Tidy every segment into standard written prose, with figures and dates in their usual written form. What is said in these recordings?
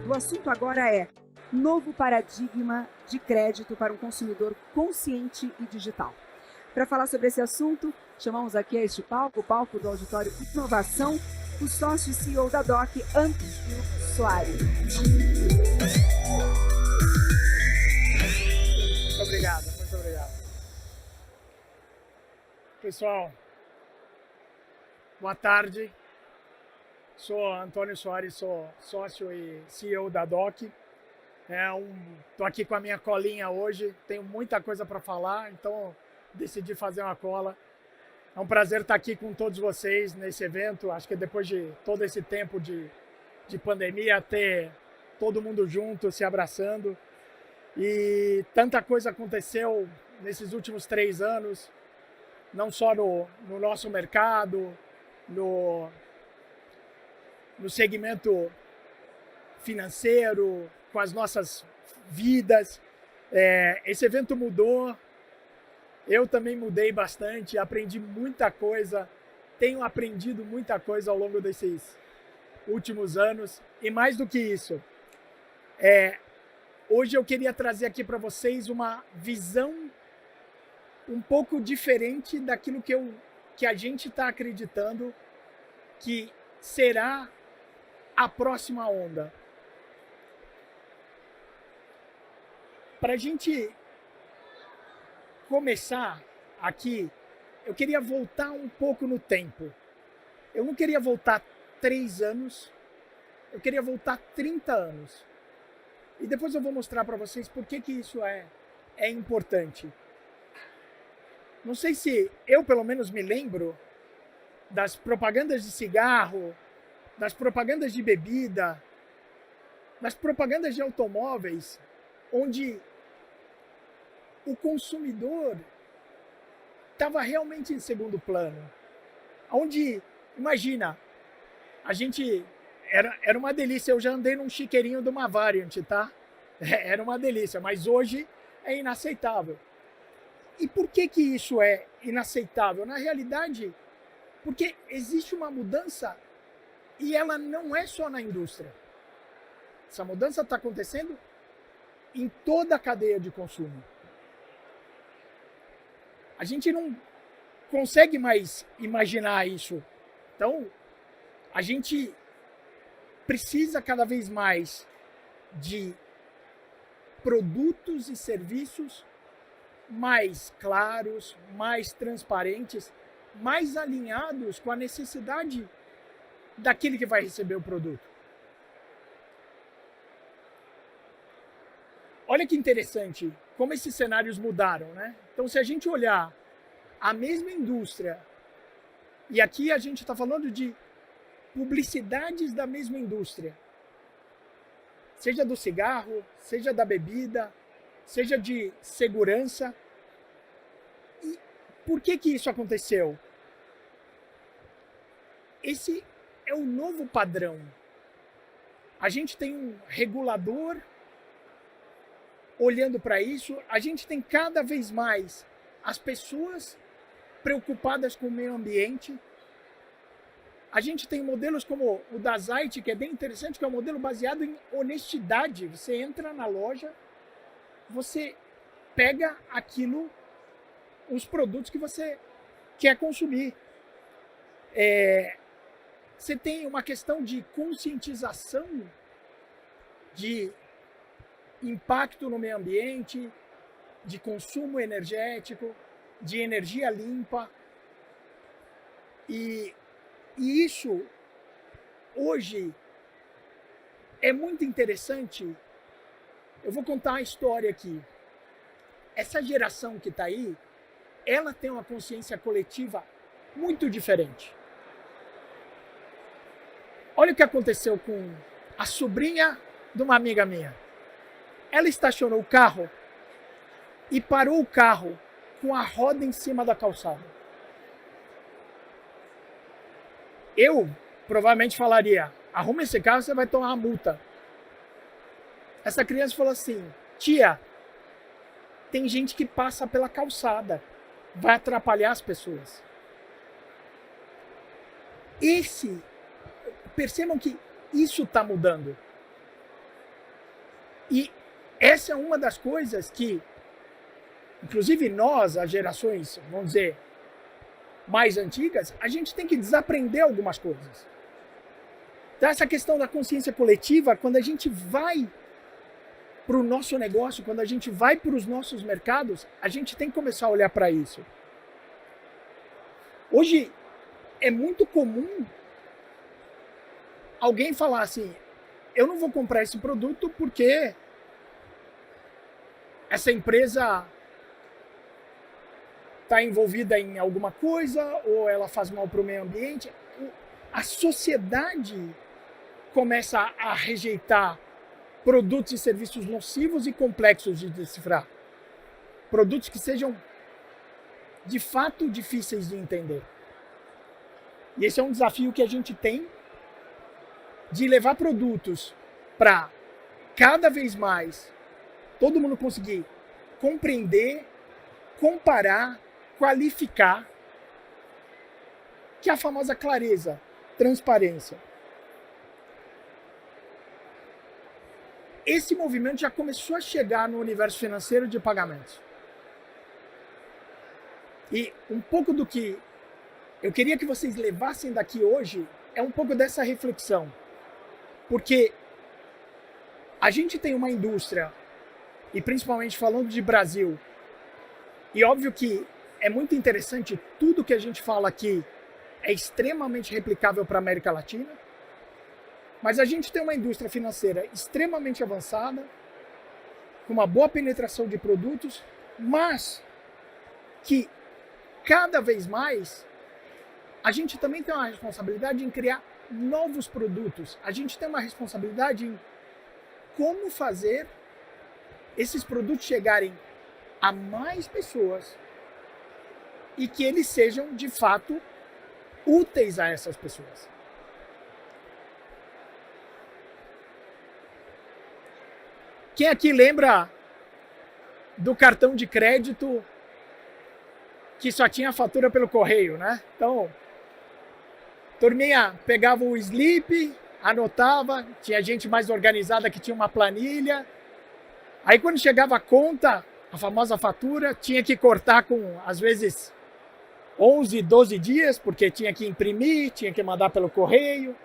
O assunto agora é novo paradigma de crédito para um consumidor consciente e digital. Para falar sobre esse assunto, chamamos aqui a este palco, o palco do Auditório Inovação, o sócio e CEO da DOC, Antônio Soares. Muito obrigado, muito obrigado. Pessoal, boa tarde. Sou Antônio Soares, sou sócio e CEO da DOC. Estou aqui com a minha colinha hoje, tenho muita coisa para falar, então decidi fazer uma cola. É um prazer estar aqui com todos vocês nesse evento. Acho que depois de todo esse tempo de pandemia, ter todo mundo junto, se abraçando. E tanta coisa aconteceu nesses últimos 3 anos, não só no nosso mercado, no segmento financeiro, com as nossas vidas. Esse evento mudou, eu também mudei bastante, aprendi muita coisa, tenho aprendido muita coisa ao longo desses últimos anos. E mais do que isso, hoje eu queria trazer aqui para vocês uma visão um pouco diferente daquilo que a gente está acreditando que será a próxima onda. Para a gente começar aqui, eu queria voltar um pouco no tempo. Eu não queria voltar 3 anos, eu queria voltar 30 anos. E depois eu vou mostrar para vocês por que isso é importante. Não sei se eu, pelo menos, me lembro das propagandas de cigarro, das propagandas de bebida, das propagandas de automóveis, onde o consumidor estava realmente em segundo plano. Onde, imagina, a gente... Era uma delícia, eu já andei num chiqueirinho de uma Variant, tá? Era uma delícia, mas hoje é inaceitável. E por que isso é inaceitável? Na realidade, porque existe uma mudança e ela não é só na indústria. Essa mudança está acontecendo em toda a cadeia de consumo. A gente não consegue mais imaginar isso. Então, a gente precisa cada vez mais de produtos e serviços mais claros, mais transparentes, mais alinhados com a necessidade daquele que vai receber o produto. Olha que interessante como esses cenários mudaram, né? Então, se a gente olhar a mesma indústria, e aqui a gente está falando de publicidades da mesma indústria, seja do cigarro, seja da bebida, seja de segurança. E por que isso aconteceu? Esse é o novo padrão. A gente tem um regulador olhando para isso, a gente tem cada vez mais as pessoas preocupadas com o meio ambiente. A gente tem modelos como o da Zait, que é bem interessante, que é um modelo baseado em honestidade. Você entra na loja, você pega aquilo, os produtos que você quer consumir. Você tem uma questão de conscientização de impacto no meio ambiente, de consumo energético, de energia limpa. E isso, hoje, é muito interessante. Eu vou contar uma história aqui. Essa geração que está aí, ela tem uma consciência coletiva muito diferente. Olha o que aconteceu com a sobrinha de uma amiga minha. Ela estacionou o carro e parou o carro com a roda em cima da calçada. Eu provavelmente falaria, arruma esse carro, você vai tomar uma multa. Essa criança falou assim, tia, tem gente que passa pela calçada, vai atrapalhar as pessoas. Percebam que isso está mudando. E essa é uma das coisas que, inclusive nós, as gerações, vamos dizer, mais antigas, a gente tem que desaprender algumas coisas. Então, essa questão da consciência coletiva, quando a gente vai para o nosso negócio, quando a gente vai para os nossos mercados, a gente tem que começar a olhar para isso. Hoje, é muito comum alguém falar assim, eu não vou comprar esse produto porque essa empresa está envolvida em alguma coisa ou ela faz mal para o meio ambiente. A sociedade começa a rejeitar produtos e serviços nocivos e complexos de decifrar. Produtos que sejam, de fato, difíceis de entender. E esse é um desafio que a gente tem de levar produtos para cada vez mais todo mundo conseguir compreender, comparar, qualificar, que é a famosa clareza, transparência. Esse movimento já começou a chegar no universo financeiro de pagamentos. E um pouco do que eu queria que vocês levassem daqui hoje é um pouco dessa reflexão. Porque a gente tem uma indústria, e principalmente falando de Brasil, e óbvio que é muito interessante, tudo que a gente fala aqui é extremamente replicável para a América Latina, mas a gente tem uma indústria financeira extremamente avançada, com uma boa penetração de produtos, mas que cada vez mais a gente também tem uma responsabilidade em criar novos produtos. A gente tem uma responsabilidade em como fazer esses produtos chegarem a mais pessoas e que eles sejam, de fato, úteis a essas pessoas. Quem aqui lembra do cartão de crédito que só tinha fatura pelo correio, né? Então, turminha pegava o slip, anotava, tinha gente mais organizada que tinha uma planilha. Aí quando chegava a conta, a famosa fatura, tinha que cortar com, às vezes, 11, 12 dias, porque tinha que imprimir, tinha que mandar pelo correio.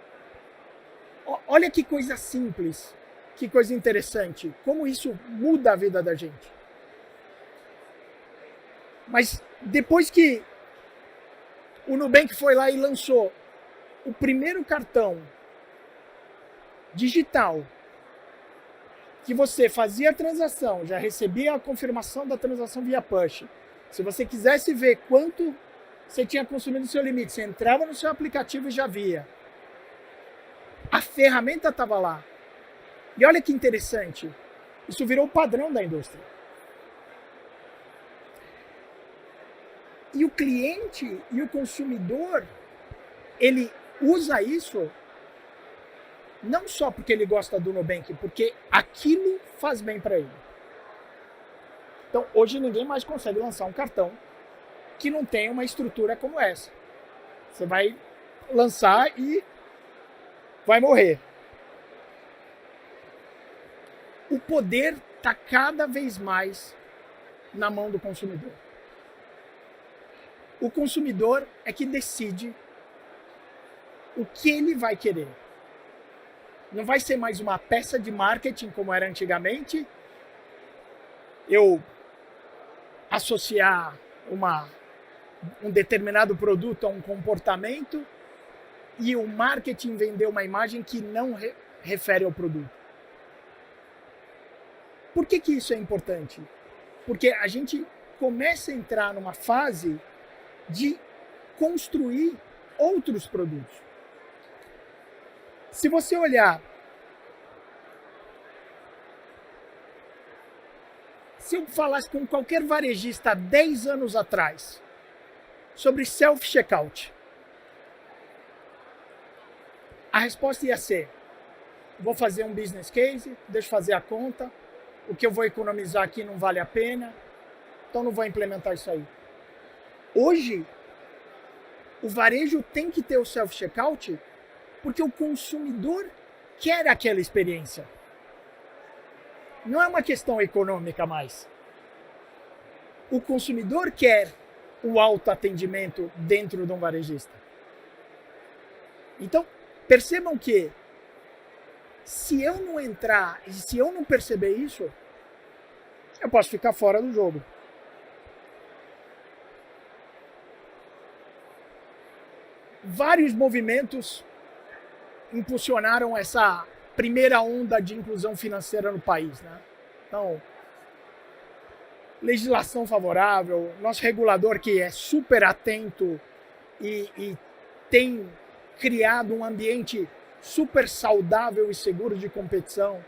Olha que coisa simples, que coisa interessante, como isso muda a vida da gente. Mas depois que o Nubank foi lá e lançou o primeiro cartão digital, que você fazia a transação, já recebia a confirmação da transação via push. Se você quisesse ver quanto você tinha consumido no seu limite, você entrava no seu aplicativo e já via. A ferramenta estava lá. E olha que interessante, isso virou o padrão da indústria. E o cliente e o consumidor, ele usa isso não só porque ele gosta do Nubank, porque aquilo faz bem para ele. Então, hoje ninguém mais consegue lançar um cartão que não tenha uma estrutura como essa. Você vai lançar e vai morrer. O poder está cada vez mais na mão do consumidor. O consumidor é que decide o que ele vai querer. Não vai ser mais uma peça de marketing como era antigamente. Eu associar um determinado produto a um comportamento e o marketing vender uma imagem que não refere ao produto. Por que isso é importante? Porque a gente começa a entrar numa fase de construir outros produtos. Se você olhar, se eu falasse com qualquer varejista 10 anos atrás sobre self-checkout, a resposta ia ser: vou fazer um business case, deixa eu fazer a conta, o que eu vou economizar aqui não vale a pena, então não vou implementar isso aí. Hoje, o varejo tem que ter o self-checkout porque o consumidor quer aquela experiência. não é uma questão econômica mais. O consumidor quer o autoatendimento dentro de um varejista. Então, percebam que se eu não entrar e se eu não perceber isso, eu posso ficar fora do jogo. Vários movimentos impulsionaram essa primeira onda de inclusão financeira no país, né? Então, legislação favorável, nosso regulador que é super atento e tem criado um ambiente super saudável e seguro de competição,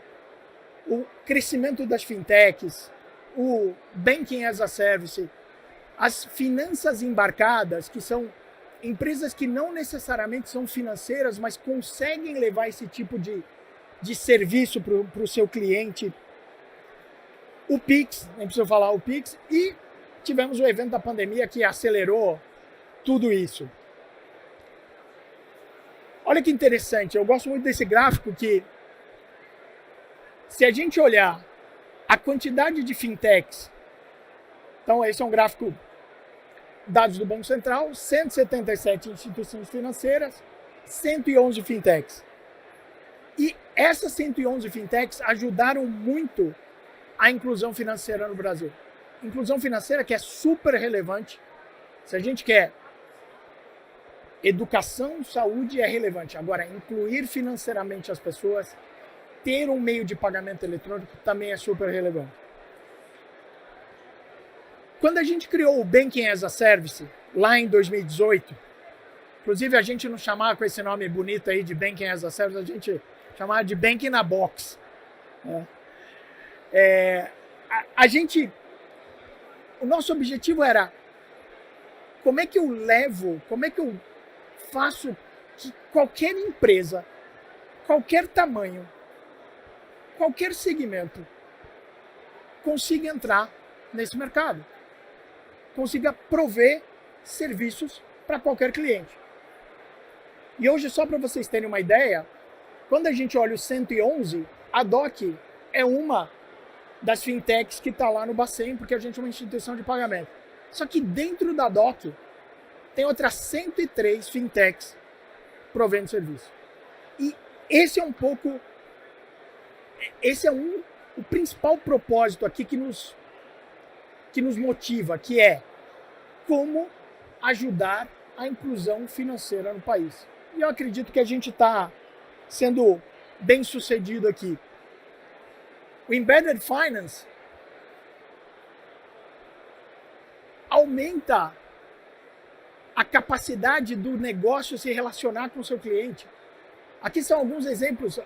o crescimento das fintechs, o Banking as a Service, as finanças embarcadas, que são empresas que não necessariamente são financeiras, mas conseguem levar esse tipo de serviço para o seu cliente. O Pix, nem preciso falar o Pix, e tivemos o evento da pandemia que acelerou tudo isso. Olha que interessante, eu gosto muito desse gráfico que, se a gente olhar a quantidade de fintechs, então esse é um gráfico, dados do Banco Central, 177 instituições financeiras, 111 fintechs. E essas 111 fintechs ajudaram muito a inclusão financeira no Brasil. Inclusão financeira que é super relevante. Se a gente quer educação, saúde é relevante. Agora, incluir financeiramente as pessoas, ter um meio de pagamento eletrônico também é super relevante. Quando a gente criou o Banking as a Service, lá em 2018, inclusive a gente não chamava com esse nome bonito aí de Banking as a Service, a gente chamava de Banking na Box. O nosso objetivo era como é que eu faço que qualquer empresa, qualquer tamanho, qualquer segmento consiga entrar nesse mercado, consiga prover serviços para qualquer cliente. E hoje, só para vocês terem uma ideia, quando a gente olha o 111, a DOC é uma das fintechs que está lá no Bacen, porque a gente é uma instituição de pagamento. Só que dentro da DOC tem outras 103 fintechs provendo serviço. E esse é o principal propósito aqui que nos motiva, que é como ajudar a inclusão financeira no país. E eu acredito que a gente está sendo bem sucedido aqui. O Embedded Finance aumenta a capacidade do negócio se relacionar com o seu cliente. Aqui são alguns exemplos.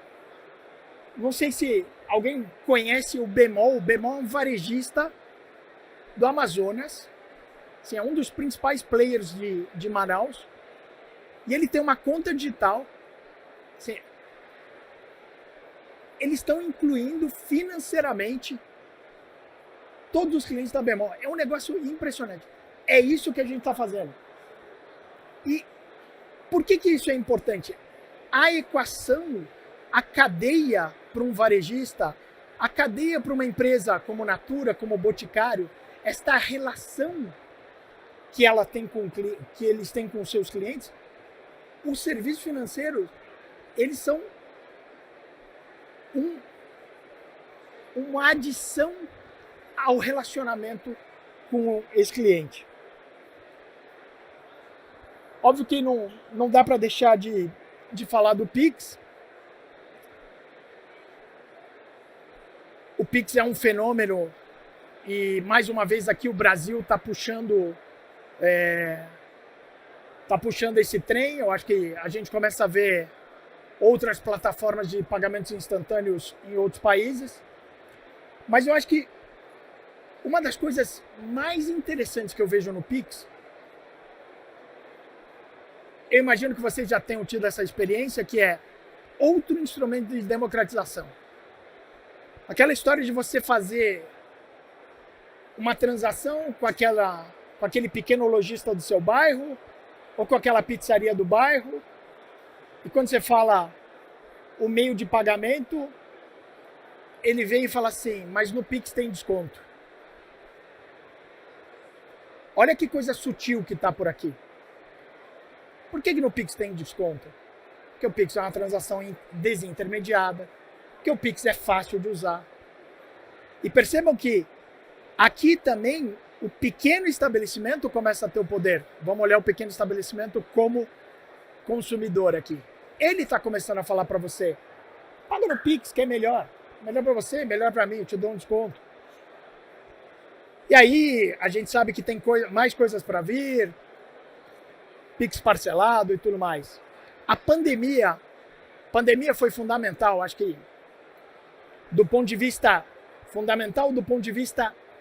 Não sei se alguém conhece o Bemol. O Bemol é um varejista do Amazonas. Assim, é um dos principais players de Manaus. E ele tem uma conta digital. Assim, eles estão incluindo financeiramente todos os clientes da Bemol. É um negócio impressionante. É isso que a gente está fazendo. E por que isso é importante? A equação, a cadeia para um varejista, a cadeia para uma empresa como Natura, como Boticário, esta relação que eles têm com os seus clientes, os serviços financeiros, eles são uma adição ao relacionamento com esse cliente. Óbvio que não dá para deixar de falar do Pix. O Pix é um fenômeno e, mais uma vez, aqui o Brasil está puxando esse trem. Eu acho que a gente começa a ver outras plataformas de pagamentos instantâneos em outros países. Mas eu acho que uma das coisas mais interessantes que eu vejo no Pix, eu imagino que vocês já tenham tido essa experiência, que é outro instrumento de democratização. Aquela história de você fazer uma transação com aquele pequeno lojista do seu bairro, ou com aquela pizzaria do bairro, e quando você fala o meio de pagamento, ele vem e fala assim, mas no Pix tem desconto. Olha que coisa sutil que está por aqui. Por que no Pix tem desconto? Porque o Pix é uma transação desintermediada, porque o Pix é fácil de usar. E percebam que aqui também o pequeno estabelecimento começa a ter o poder. Vamos olhar o pequeno estabelecimento como consumidor aqui. Ele está começando a falar para você, paga no Pix que é melhor. Melhor para você, melhor para mim, eu te dou um desconto. E aí a gente sabe que tem mais coisas para vir, Pix parcelado e tudo mais. A pandemia foi fundamental, acho que do ponto de vista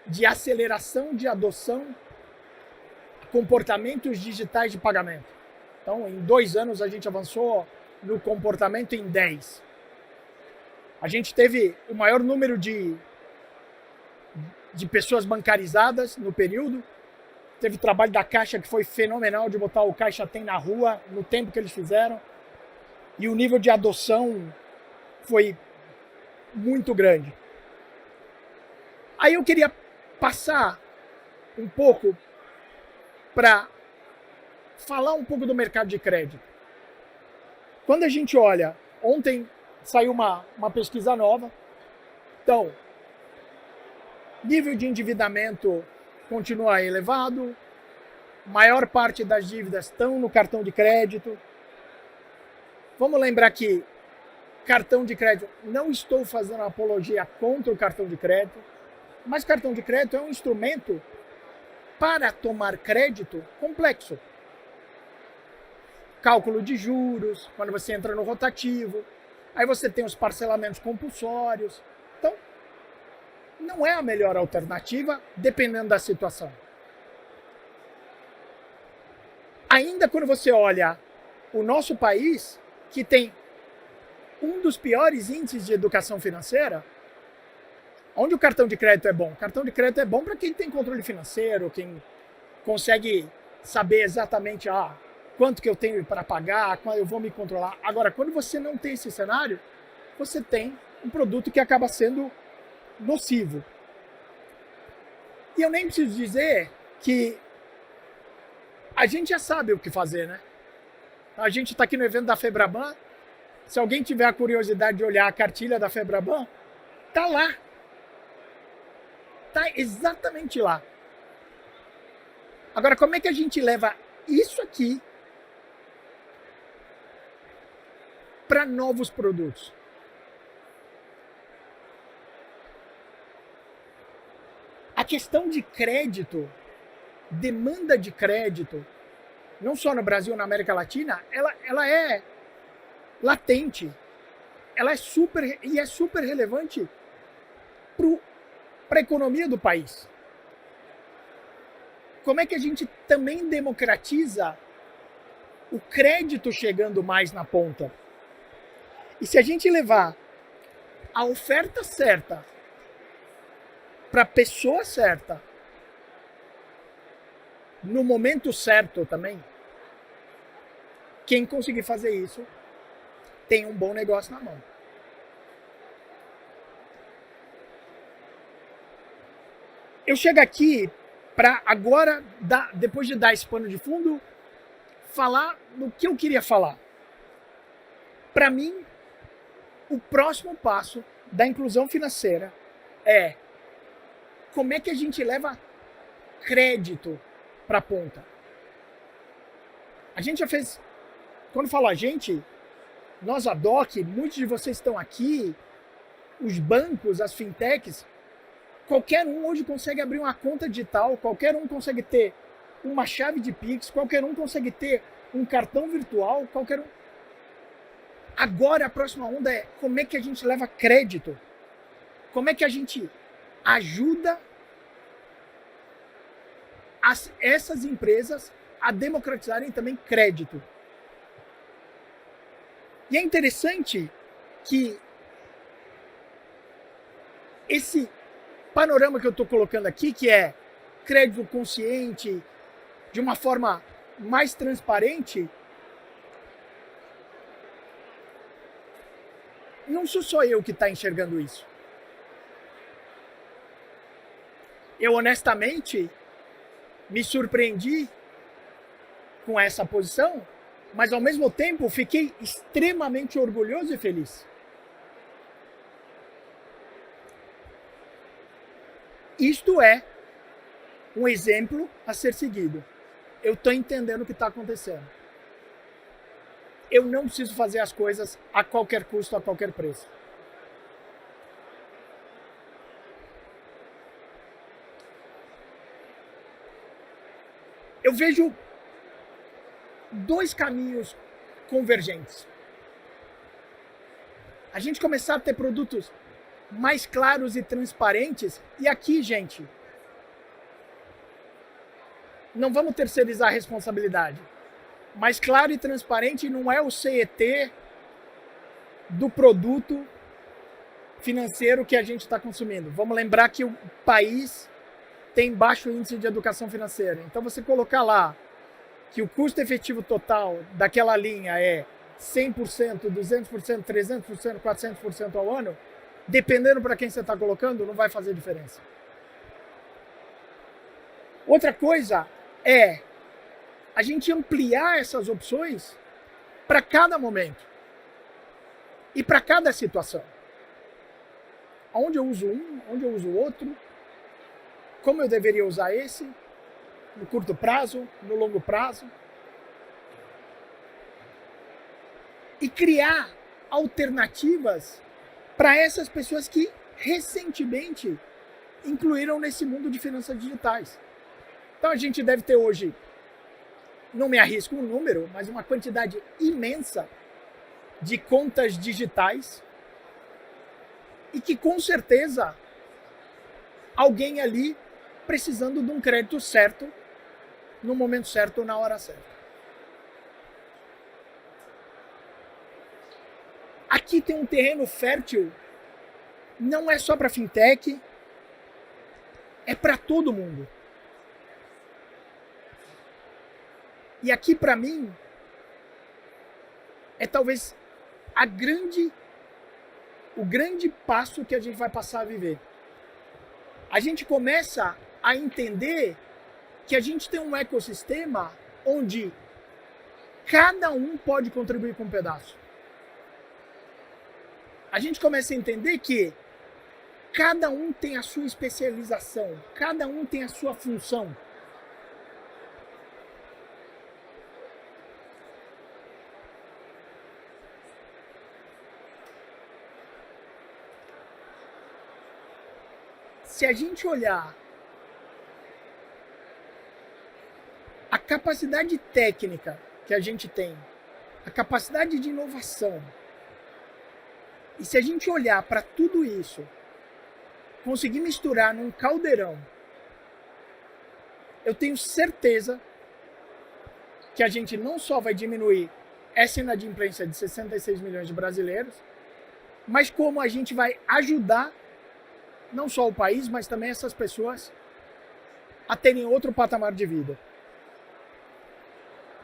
de aceleração de adoção comportamentos digitais de pagamento. Então, em 2 anos a gente avançou no comportamento em 10. A gente teve o maior número de pessoas bancarizadas no período. Teve o trabalho da Caixa que foi fenomenal de botar o Caixa Tem na rua no tempo que eles fizeram. E o nível de adoção foi muito grande. Aí eu queria passar um pouco para falar um pouco do mercado de crédito. Quando a gente olha, ontem saiu uma pesquisa nova. Então, nível de endividamento continua elevado, maior parte das dívidas estão no cartão de crédito. Vamos lembrar que cartão de crédito, não estou fazendo apologia contra o cartão de crédito, mas cartão de crédito é um instrumento para tomar crédito complexo. Cálculo de juros, quando você entra no rotativo, aí você tem os parcelamentos compulsórios. Então, não é a melhor alternativa, dependendo da situação. Ainda quando você olha o nosso país, que tem um dos piores índices de educação financeira, onde o cartão de crédito é bom? O cartão de crédito é bom para quem tem controle financeiro, quem consegue saber exatamente quanto que eu tenho para pagar, quando eu vou me controlar. Agora, quando você não tem esse cenário, você tem um produto que acaba sendo nocivo. E eu nem preciso dizer que a gente já sabe o que fazer, né? A gente está aqui no evento da Febraban. Se alguém tiver a curiosidade de olhar a cartilha da Febraban, tá lá. Tá exatamente lá. Agora, como é que a gente leva isso aqui para novos produtos? A questão de crédito, demanda de crédito, não só no Brasil, na América Latina, ela é latente. Ela é super relevante para a economia do país. Como é que a gente também democratiza o crédito chegando mais na ponta? E se a gente levar a oferta certa para a pessoa certa, no momento certo também, quem conseguir fazer isso tem um bom negócio na mão. Eu chego aqui para agora, depois de dar esse pano de fundo, falar no que eu queria falar. Para mim, o próximo passo da inclusão financeira é como é que a gente leva crédito para a ponta. A gente já fez, quando falo a gente, nós a DOC, muitos de vocês estão aqui, os bancos, as fintechs, qualquer um hoje consegue abrir uma conta digital, qualquer um consegue ter uma chave de Pix, qualquer um consegue ter um cartão virtual, qualquer um. Agora a próxima onda é como é que a gente leva crédito? Como é que a gente ajuda essas empresas a democratizarem também crédito? E é interessante que esse panorama que eu estou colocando aqui, que é crédito consciente, de uma forma mais transparente, não sou só eu que está enxergando isso. Eu honestamente me surpreendi com essa posição, mas ao mesmo tempo fiquei extremamente orgulhoso e feliz. Isto é um exemplo a ser seguido. Eu estou entendendo o que está acontecendo. Eu não preciso fazer as coisas a qualquer custo, a qualquer preço. Eu vejo dois caminhos convergentes. A gente começar a ter produtos mais claros e transparentes. E aqui, gente, não vamos terceirizar a responsabilidade. Mas claro e transparente não é o CET do produto financeiro que a gente está consumindo. Vamos lembrar que o país tem baixo índice de educação financeira. Então você colocar lá que o custo efetivo total daquela linha é 100%, 200%, 300%, 400% ao ano, dependendo para quem você está colocando, não vai fazer diferença. Outra coisa é a gente ampliar essas opções para cada momento e para cada situação. Onde eu uso um, onde eu uso o outro, como eu deveria usar esse, no curto prazo, no longo prazo. E criar alternativas para essas pessoas que recentemente incluíram nesse mundo de finanças digitais. Então a gente deve ter hoje, não me arrisco um número, mas uma quantidade imensa de contas digitais e que com certeza alguém ali precisando de um crédito certo, no momento certo, na hora certa. Aqui tem um terreno fértil, não é só para fintech, é para todo mundo. E aqui, para mim, é talvez o grande passo que a gente vai passar a viver. A gente começa a entender que a gente tem um ecossistema onde cada um pode contribuir com um pedaço. A gente começa a entender que cada um tem a sua especialização, cada um tem a sua função. Se a gente olhar a capacidade técnica que a gente tem, a capacidade de inovação, e se a gente olhar para tudo isso, conseguir misturar num caldeirão, eu tenho certeza que a gente não só vai diminuir essa inadimplência de 66 milhões de brasileiros, mas como a gente vai ajudar não só o país, mas também essas pessoas a terem outro patamar de vida.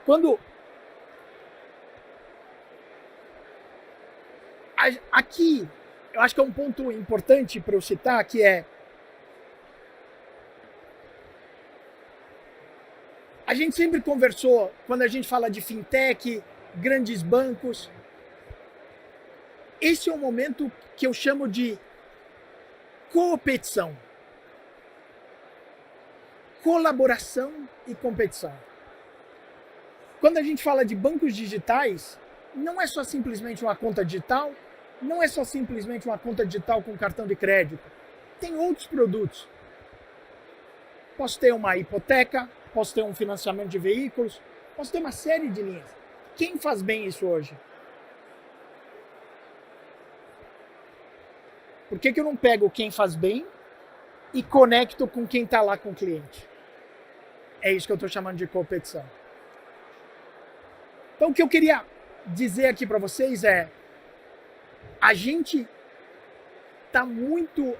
Quando aqui, eu acho que é um ponto importante para eu citar, que é a gente sempre conversou, quando a gente fala de fintech, grandes bancos, esse é um momento que eu chamo de competição, colaboração e competição. Quando a gente fala de bancos digitais, não é só simplesmente uma conta digital, não é só simplesmente uma conta digital com cartão de crédito. Tem outros produtos. Posso ter uma hipoteca, posso ter um financiamento de veículos, posso ter uma série de linhas. Quem faz bem isso hoje? Por que eu não pego quem faz bem e conecto com quem está lá com o cliente? É isso que eu estou chamando de competição. Então, o que eu queria dizer aqui para vocês é: a gente está muito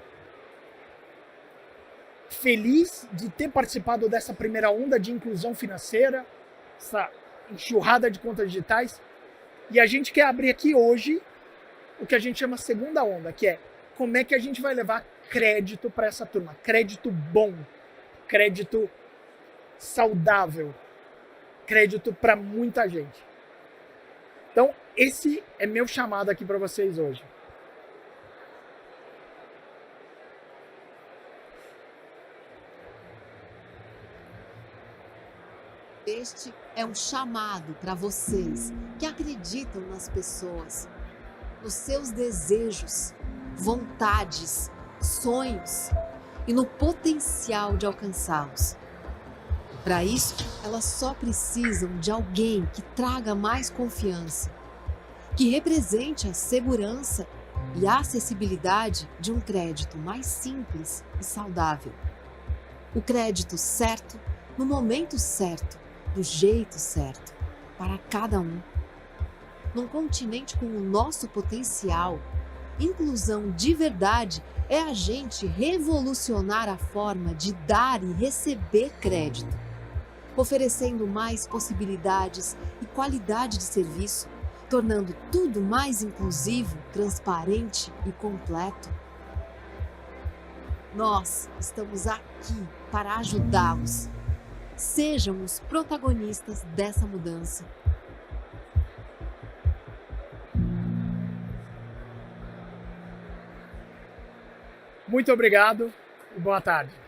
feliz de ter participado dessa primeira onda de inclusão financeira, essa enxurrada de contas digitais, e a gente quer abrir aqui hoje o que a gente chama segunda onda, que é como é que a gente vai levar crédito para essa turma. Crédito bom, crédito saudável, crédito para muita gente. Então, esse é meu chamado aqui para vocês hoje. Este é um chamado para vocês que acreditam nas pessoas, nos seus desejos, vontades, sonhos e no potencial de alcançá-los. Para isso, elas só precisam de alguém que traga mais confiança, que represente a segurança e a acessibilidade de um crédito mais simples e saudável. O crédito certo, no momento certo, do jeito certo, para cada um. Num continente com o nosso potencial, inclusão de verdade é a gente revolucionar a forma de dar e receber crédito, oferecendo mais possibilidades e qualidade de serviço, tornando tudo mais inclusivo, transparente e completo. Nós estamos aqui para ajudá-los. Sejam os protagonistas dessa mudança. Muito obrigado e boa tarde.